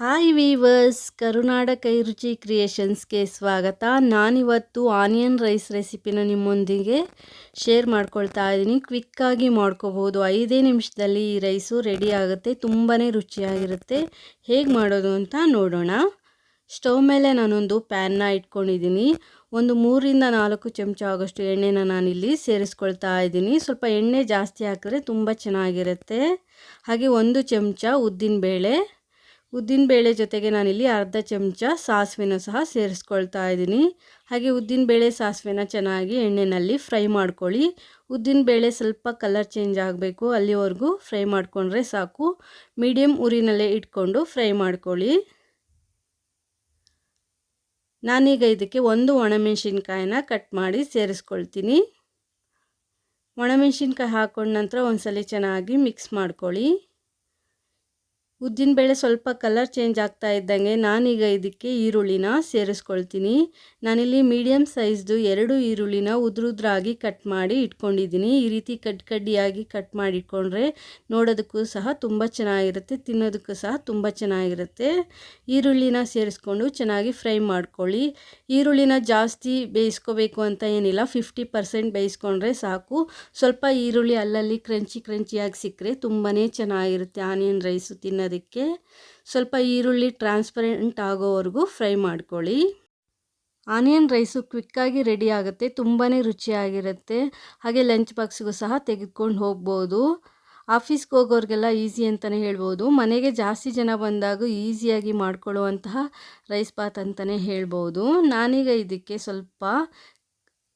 Hi viewers, ಕರುನಾಡ ಕೈ ರುಚಿ ಕ್ರಿಯೇಷನ್ಸ್ಗೆ ಸ್ವಾಗತ. ನಾನಿವತ್ತು ಆನಿಯನ್ ರೈಸ್ ರೆಸಿಪಿನ ನಿಮ್ಮೊಂದಿಗೆ ಶೇರ್ ಮಾಡ್ಕೊಳ್ತಾ ಇದ್ದೀನಿ. ಕ್ವಿಕ್ಕಾಗಿ ಮಾಡ್ಕೋಬೋದು. 5 ನಿಮಿಷದಲ್ಲಿ ಈ ರೈಸು ರೆಡಿ ಆಗುತ್ತೆ. ತುಂಬಾ ರುಚಿಯಾಗಿರುತ್ತೆ. ಹೇಗೆ ಮಾಡೋದು ಅಂತ ನೋಡೋಣ. ಸ್ಟವ್ ಮೇಲೆ ನಾನೊಂದು ಪ್ಯಾನ್ನ ಇಟ್ಕೊಂಡಿದ್ದೀನಿ. ಒಂದು 3-4 ಚಮಚ ಆಗೋಷ್ಟು ಎಣ್ಣೆನ ನಾನಿಲ್ಲಿ ಸೇರಿಸ್ಕೊಳ್ತಾ ಇದ್ದೀನಿ. ಸ್ವಲ್ಪ ಎಣ್ಣೆ ಜಾಸ್ತಿ ಹಾಕಿದ್ರೆ ತುಂಬ ಚೆನ್ನಾಗಿರುತ್ತೆ. ಹಾಗೆ 1 ಚಮಚ ಉದ್ದಿನಬೇಳೆ ಜೊತೆಗೆ ನಾನಿಲ್ಲಿ ಅರ್ಧ ಚಮಚ ಸಾಸಿವೆನೂ ಸಹ ಸೇರಿಸ್ಕೊಳ್ತಾ ಇದ್ದೀನಿ. ಹಾಗೆ ಉದ್ದಿನಬೇಳೆ ಸಾಸಿವೆನ ಚೆನ್ನಾಗಿ ಎಣ್ಣೆಯಲ್ಲಿ ಫ್ರೈ ಮಾಡ್ಕೊಳ್ಳಿ. ಉದ್ದಿನಬೇಳೆ ಸ್ವಲ್ಪ ಕಲರ್ ಚೇಂಜ್ ಆಗಬೇಕು, ಅಲ್ಲಿವರೆಗೂ ಫ್ರೈ ಮಾಡಿಕೊಂಡ್ರೆ ಸಾಕು. ಮೀಡಿಯಮ್ ಉರಿನಲ್ಲೇ ಇಟ್ಕೊಂಡು ಫ್ರೈ ಮಾಡ್ಕೊಳ್ಳಿ. ನಾನೀಗ ಇದಕ್ಕೆ 1 ಒಣಮೆಣಸಿನ್ಕಾಯಿನ ಕಟ್ ಮಾಡಿ ಸೇರಿಸ್ಕೊಳ್ತೀನಿ. ಒಣಮೆಣಸಿನ್ಕಾಯಿ ಹಾಕೊಂಡ ನಂತರ ಒಂದ್ಸಲ ಚೆನ್ನಾಗಿ ಮಿಕ್ಸ್ ಮಾಡ್ಕೊಳ್ಳಿ. ಉದ್ದಿನಬೇಳೆ ಸ್ವಲ್ಪ ಕಲರ್ ಚೇಂಜ್ ಆಗ್ತಾ ಇದ್ದಂಗೆ ನಾನೀಗ ಇದಕ್ಕೆ ಈರುಳ್ಳಿನ ಸೇರಿಸ್ಕೊಳ್ತೀನಿ. ನಾನಿಲ್ಲಿ ಮೀಡಿಯಮ್ ಸೈಜ್ದು 2 ಈರುಳ್ಳಿನ ಉದ್ರುದ್ರಾಗಿ ಕಟ್ ಮಾಡಿ ಇಟ್ಕೊಂಡಿದ್ದೀನಿ. ಈ ರೀತಿ ಕಡ್ಡಿಯಾಗಿ ಕಟ್ ಮಾಡಿ ಇಟ್ಕೊಂಡ್ರೆ ನೋಡೋದಕ್ಕೂ ಸಹ ತುಂಬ ಚೆನ್ನಾಗಿರುತ್ತೆ, ತಿನ್ನೋದಕ್ಕೂ ಸಹ ತುಂಬ ಚೆನ್ನಾಗಿರುತ್ತೆ. ಈರುಳ್ಳಿನ ಸೇರಿಸ್ಕೊಂಡು ಚೆನ್ನಾಗಿ ಫ್ರೈ ಮಾಡ್ಕೊಳ್ಳಿ. ಈರುಳ್ಳಿನ ಜಾಸ್ತಿ ಬೇಯಿಸ್ಕೋಬೇಕು ಅಂತ ಏನಿಲ್ಲ, 50% ಬೇಯಿಸ್ಕೊಂಡ್ರೆ ಸಾಕು. ಸ್ವಲ್ಪ ಈರುಳ್ಳಿ ಅಲ್ಲಲ್ಲಿ ಕ್ರಂಚಿಯಾಗಿ ಸಿಕ್ಕರೆ ತುಂಬಾ ಚೆನ್ನಾಗಿರುತ್ತೆ ಆನಿಯನ್ ರೈಸು ತಿನ್ನೋದಕ್ಕೆ. ಸ್ವಲ್ಪ ಈರುಳ್ಳಿ ಟ್ರಾನ್ಸ್ಪರೆಂಟ್ ಆಗೋವರೆಗೂ ಫ್ರೈ ಮಾಡ್ಕೊಳ್ಳಿ. ಆನಿಯನ್ ರೈಸು ಕ್ವಿಕ್ಕಾಗಿ ರೆಡಿ ಆಗುತ್ತೆ, ತುಂಬಾ ರುಚಿಯಾಗಿರುತ್ತೆ. ಹಾಗೆ ಲಂಚ್ ಬಾಕ್ಸ್ಗೂ ಸಹ ತೆಗೆದುಕೊಂಡು ಹೋಗ್ಬೋದು. ಆಫೀಸ್ಗೆ ಹೋಗೋರಿಗೆಲ್ಲ ಈಸಿ ಅಂತಲೇ ಹೇಳ್ಬೋದು. ಮನೆಗೆ ಜಾಸ್ತಿ ಜನ ಬಂದಾಗ ಈಸಿಯಾಗಿ ಮಾಡ್ಕೊಳ್ಳುವಂತಹ ರೈಸ್ ಬಾತ್ ಅಂತಲೇ ಹೇಳ್ಬೋದು. ನಾನೀಗ ಇದಕ್ಕೆ ಸ್ವಲ್ಪ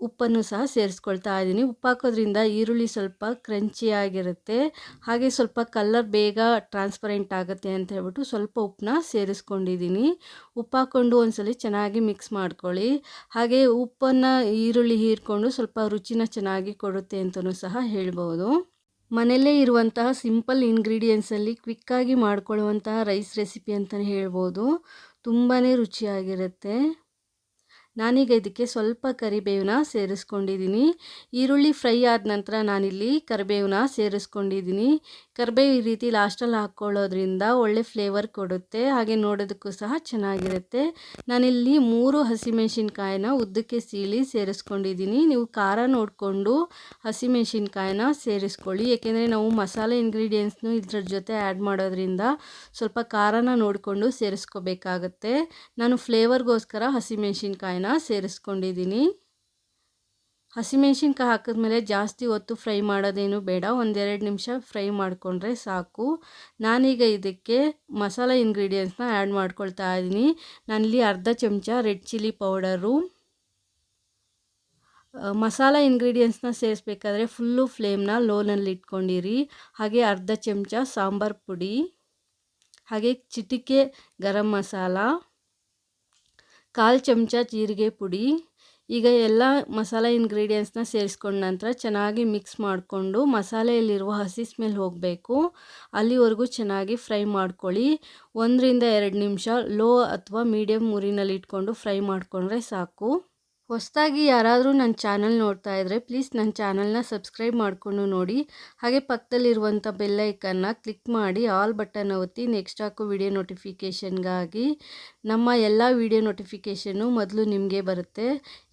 ಉಪ್ಪನ್ನು ಸಹ ಸೇರಿಸ್ಕೊಳ್ತಾ ಇದ್ದೀನಿ. ಉಪ್ಪು ಹಾಕೋದ್ರಿಂದ ಈರುಳ್ಳಿ ಸ್ವಲ್ಪ ಕ್ರಂಚಿಯಾಗಿರುತ್ತೆ, ಹಾಗೆ ಸ್ವಲ್ಪ ಕಲರ್ ಬೇಗ ಟ್ರಾನ್ಸ್ಪರೆಂಟ್ ಆಗುತ್ತೆ ಅಂತ ಹೇಳ್ಬಿಟ್ಟು ಸ್ವಲ್ಪ ಉಪ್ಪನ್ನ ಸೇರಿಸ್ಕೊಂಡಿದ್ದೀನಿ. ಉಪ್ಪು ಹಾಕ್ಕೊಂಡು ಒಂದ್ಸಲ ಚೆನ್ನಾಗಿ ಮಿಕ್ಸ್ ಮಾಡ್ಕೊಳ್ಳಿ. ಹಾಗೆ ಉಪ್ಪನ್ನು ಈರುಳ್ಳಿ ಹೀರ್ಕೊಂಡು ಸ್ವಲ್ಪ ರುಚಿನ ಚೆನ್ನಾಗಿ ಕೊಡುತ್ತೆ ಅಂತಲೂ ಸಹ ಹೇಳ್ಬೋದು. ಮನೆಯಲ್ಲೇ ಇರುವಂತಹ ಸಿಂಪಲ್ ಇಂಗ್ರೀಡಿಯೆಂಟ್ಸಲ್ಲಿ ಕ್ವಿಕ್ಕಾಗಿ ಮಾಡ್ಕೊಳ್ಳುವಂತಹ ರೈಸ್ ರೆಸಿಪಿ ಅಂತಲೇ ಹೇಳ್ಬೋದು. ತುಂಬಾ ರುಚಿಯಾಗಿರುತ್ತೆ. ನಾನೀಗ ಇದಕ್ಕೆ ಸ್ವಲ್ಪ ಕರಿಬೇವನ್ನ ಸೇರಿಸ್ಕೊಂಡಿದ್ದೀನಿ. ಈರುಳ್ಳಿ ಫ್ರೈ ಆದ ನಂತರ ನಾನಿಲ್ಲಿ ಕರಿಬೇವನ್ನ ಸೇರಿಸ್ಕೊಂಡಿದ್ದೀನಿ. ಕರಿಬೇವು ಈ ರೀತಿ ಲಾಸ್ಟಲ್ಲಿ ಹಾಕ್ಕೊಳ್ಳೋದ್ರಿಂದ ಒಳ್ಳೆ ಫ್ಲೇವರ್ ಕೊಡುತ್ತೆ, ಹಾಗೆ ನೋಡೋದಕ್ಕೂ ಸಹ ಚೆನ್ನಾಗಿರುತ್ತೆ. ನಾನಿಲ್ಲಿ 3 ಹಸಿಮೆಣಸಿನ್ಕಾಯಿನ ಉದ್ದಕ್ಕೆ ಸೀಳಿ ಸೇರಿಸ್ಕೊಂಡಿದ್ದೀನಿ. ನೀವು ಖಾರ ನೋಡಿಕೊಂಡು ಹಸಿಮೆಣಸಿನ್ಕಾಯಿನ ಸೇರಿಸ್ಕೊಳ್ಳಿ, ಏಕೆಂದರೆ ನಾವು ಮಸಾಲೆ ಇಂಗ್ರೀಡಿಯೆಂಟ್ಸ್ನು ಇದ್ರ ಜೊತೆ ಆ್ಯಡ್ ಮಾಡೋದ್ರಿಂದ ಸ್ವಲ್ಪ ಖಾರನ ನೋಡಿಕೊಂಡು ಸೇರಿಸ್ಕೋಬೇಕಾಗತ್ತೆ. ನಾನು ಫ್ಲೇವರ್ಗೋಸ್ಕರ ಹಸಿಮೆಣಸಿನ್ಕಾಯಿನ ಸೇರಿಸ್ಕೊಂಡಿದ್ದೀನಿ. ಹಸಿಮೆಣಸಿನ್ಕಾಯಿ ಹಾಕಿದ್ಮೇಲೆ ಜಾಸ್ತಿ ಹೊತ್ತು ಫ್ರೈ ಮಾಡೋದೇನು ಬೇಡ, 1-2 ನಿಮಿಷ ಫ್ರೈ ಮಾಡಿಕೊಂಡ್ರೆ ಸಾಕು. ನಾನೀಗ ಇದಕ್ಕೆ ಮಸಾಲೆ ಇಂಗ್ರೀಡಿಯೆಂಟ್ಸ್ನ ಆ್ಯಡ್ ಮಾಡ್ಕೊಳ್ತಾ ಇದ್ದೀನಿ. ನಾನಿಲ್ಲಿ ಅರ್ಧ ಚಮಚ ರೆಡ್ ಚಿಲ್ಲಿ ಪೌಡರು. ಮಸಾಲ ಇಂಗ್ರೀಡಿಯೆಂಟ್ಸ್ನ ಸೇರಿಸ್ಬೇಕಾದ್ರೆ ಫುಲ್ಲು ಫ್ಲೇಮ್ನ ಲೋನಲ್ಲಿ ಇಟ್ಕೊಂಡಿರಿ. ಹಾಗೆ ಅರ್ಧ ಚಮಚ ಸಾಂಬಾರು ಪುಡಿ, ಹಾಗೆ ಚಿಟಿಕೆ ಗರಂ ಮಸಾಲ, 1/4 ಚಮಚ ಜೀರಿಗೆ ಪುಡಿ. ಈಗ ಎಲ್ಲ ಮಸಾಲೆ ಇಂಗ್ರೀಡಿಯೆಂಟ್ಸ್ನ ಸೇರಿಸ್ಕೊಂಡ ನಂತರ ಚೆನ್ನಾಗಿ ಮಿಕ್ಸ್ ಮಾಡಿಕೊಂಡು ಮಸಾಲೆಯಲ್ಲಿರುವ ಹಸಿ ಸ್ಮೆಲ್ ಹೋಗಬೇಕು, ಅಲ್ಲಿವರೆಗೂ ಚೆನ್ನಾಗಿ ಫ್ರೈ ಮಾಡ್ಕೊಳ್ಳಿ. 1-2 ನಿಮಿಷ ಲೋ ಅಥವಾ ಮೀಡಿಯಮ್ ಉರಿನಲ್ಲಿ ಇಟ್ಕೊಂಡು ಫ್ರೈ ಮಾಡಿಕೊಂಡ್ರೆ ಸಾಕು. ಹೊಸದಾಗಿ ಯಾರಾದರೂ ನನ್ನ ಚಾನಲ್ ನೋಡ್ತಾ ಇದ್ದರೆ ಪ್ಲೀಸ್ ನನ್ನ ಚಾನಲ್ನ ಸಬ್ಸ್ಕ್ರೈಬ್ ಮಾಡಿಕೊಂಡು ನೋಡಿ. ಹಾಗೆ ಪಕ್ಕದಲ್ಲಿರುವಂಥ ಬೆಲ್ ಐಕನ್ನ ಕ್ಲಿಕ್ ಮಾಡಿ ಆಲ್ ಬಟನ್ ಒತ್ತಿ ನೆಕ್ಸ್ಟ್ ಹಾಕೋ ವಿಡಿಯೋ ನೋಟಿಫಿಕೇಷನ್ಗಾಗಿ. ನಮ್ಮ ಎಲ್ಲ ವಿಡಿಯೋ ನೋಟಿಫಿಕೇಷನ್ನು ಮೊದಲು ನಿಮಗೆ ಬರುತ್ತೆ.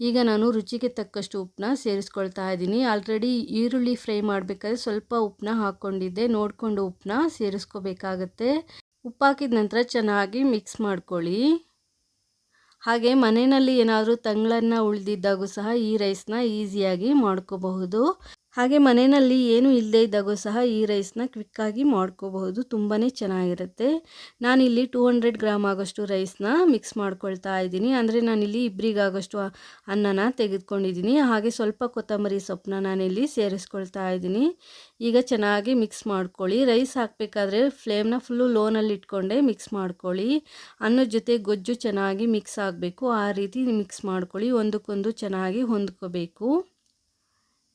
ಈಗ ನಾನು ರುಚಿಗೆ ತಕ್ಕಷ್ಟು ಉಪ್ಪನ್ನ ಸೇರಿಸ್ಕೊಳ್ತಾ ಇದ್ದೀನಿ. ಆಲ್ರೆಡಿ ಈರುಳ್ಳಿ ಫ್ರೈ ಮಾಡಬೇಕಾದ್ರೆ ಸ್ವಲ್ಪ ಉಪ್ಪನ್ನ ಹಾಕ್ಕೊಂಡಿದ್ದೆ, ನೋಡಿಕೊಂಡು ಉಪ್ಪನ್ನ ಸೇರಿಸ್ಕೋಬೇಕಾಗತ್ತೆ. ಉಪ್ಪು ಹಾಕಿದ ನಂತರ ಚೆನ್ನಾಗಿ ಮಿಕ್ಸ್ ಮಾಡ್ಕೊಳ್ಳಿ. ಹಾಗೆ ಮನೆಯಲ್ಲಿ ಏನಾದರೂ ತಂಗಳನ್ನ ಉಳಿದಿದ್ದಾಗೂ ಸಹ ಈ ರೈಸ್ನ ಈಸಿಯಾಗಿ ಮಾಡ್ಕೋಬಹುದು. ಹಾಗೆ ಮನೆಯಲ್ಲಿ ಏನೂ ಇಲ್ಲದೇ ಇದ್ದಾಗೂ ಸಹ ಈ ರೈಸ್ನ ಕ್ವಿಕ್ಕಾಗಿ ಮಾಡ್ಕೋಬಹುದು, ತುಂಬಾ ಚೆನ್ನಾಗಿರುತ್ತೆ. ನಾನಿಲ್ಲಿ 200 ಗ್ರಾಮ್ ಆಗೋಷ್ಟು ರೈಸ್ನ ಮಿಕ್ಸ್ ಮಾಡ್ಕೊಳ್ತಾ ಇದ್ದೀನಿ. ಅಂದರೆ ನಾನಿಲ್ಲಿ ಇಬ್ಬರಿಗಾಗೋಷ್ಟು ಅನ್ನನ ತೆಗೆದುಕೊಂಡಿದ್ದೀನಿ. ಹಾಗೆ ಸ್ವಲ್ಪ ಕೊತ್ತಂಬರಿ ಸೊಪ್ಪನ್ನ ನಾನಿಲ್ಲಿ ಸೇರಿಸ್ಕೊಳ್ತಾ ಇದ್ದೀನಿ. ಈಗ ಚೆನ್ನಾಗಿ ಮಿಕ್ಸ್ ಮಾಡ್ಕೊಳ್ಳಿ. ರೈಸ್ ಹಾಕಬೇಕಾದ್ರೆ ಫ್ಲೇಮ್ನ ಫುಲ್ಲು ಲೋನಲ್ಲಿ ಇಟ್ಕೊಂಡೆ ಮಿಕ್ಸ್ ಮಾಡ್ಕೊಳ್ಳಿ. ಅನ್ನದ ಜೊತೆ ಗೊಜ್ಜು ಚೆನ್ನಾಗಿ ಮಿಕ್ಸ್ ಆಗಬೇಕು, ಆ ರೀತಿ ಮಿಕ್ಸ್ ಮಾಡ್ಕೊಳ್ಳಿ. ಒಂದಕ್ಕೊಂದು ಚೆನ್ನಾಗಿ ಹೊಂದ್ಕೋಬೇಕು.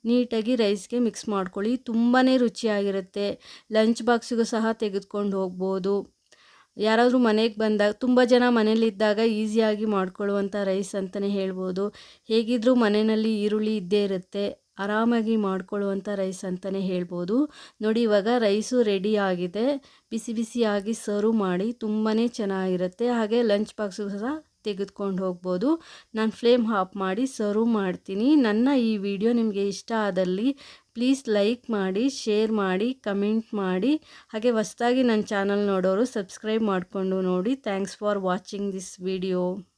ನೀಟಾಗಿ ರೈಸ್ಗೆ ಮಿಕ್ಸ್ ಮಾಡ್ಕೊಳ್ಳಿ. ತುಂಬಾ ರುಚಿಯಾಗಿರುತ್ತೆ. ಲಂಚ್ ಬಾಕ್ಸಿಗೂ ಸಹ ತೆಗೆದುಕೊಂಡು ಹೋಗ್ಬೋದು. ಯಾರಾದರೂ ಮನೆಗೆ ಬಂದಾಗ, ತುಂಬ ಜನ ಮನೇಲಿದ್ದಾಗ ಈಸಿಯಾಗಿ ಮಾಡ್ಕೊಳ್ಳುವಂಥ ರೈಸ್ ಅಂತಲೇ ಹೇಳ್ಬೋದು. ಹೇಗಿದ್ದರೂ ಮನೆಯಲ್ಲಿ ಈರುಳ್ಳಿ ಇದ್ದೇ ಇರುತ್ತೆ, ಆರಾಮಾಗಿ ಮಾಡ್ಕೊಳ್ಳುವಂಥ ರೈಸ್ ಅಂತಲೇ ಹೇಳ್ಬೋದು. ನೋಡಿ ಇವಾಗ ರೈಸು ರೆಡಿ ಆಗಿದೆ. ಬಿಸಿ ಬಿಸಿಯಾಗಿ ಸರ್ವ್ ಮಾಡಿ ತುಂಬಾ ಚೆನ್ನಾಗಿರುತ್ತೆ. ಹಾಗೆ ಲಂಚ್ ಬಾಕ್ಸು ಸಹ ತೆಗೆದುಕೊಂಡು ಹೋಗ್ಬೋದು. ನಾನು ಫ್ಲೇಮ್ ಆಫ್ ಮಾಡಿ ಸರ್ವ್ ಮಾಡ್ತೀನಿ. ನನ್ನ ಈ ವಿಡಿಯೋ ನಿಮಗೆ ಇಷ್ಟ ಆದಲ್ಲಿ ಪ್ಲೀಸ್ ಲೈಕ್ ಮಾಡಿ, ಶೇರ್ ಮಾಡಿ, ಕಮೆಂಟ್ ಮಾಡಿ. ಹಾಗೆ ಹೊಸದಾಗಿ ನನ್ನ ಚಾನಲ್ ನೋಡೋರು ಸಬ್ಸ್ಕ್ರೈಬ್ ಮಾಡಿಕೊಂಡು ನೋಡಿ. Thanks for watching this video.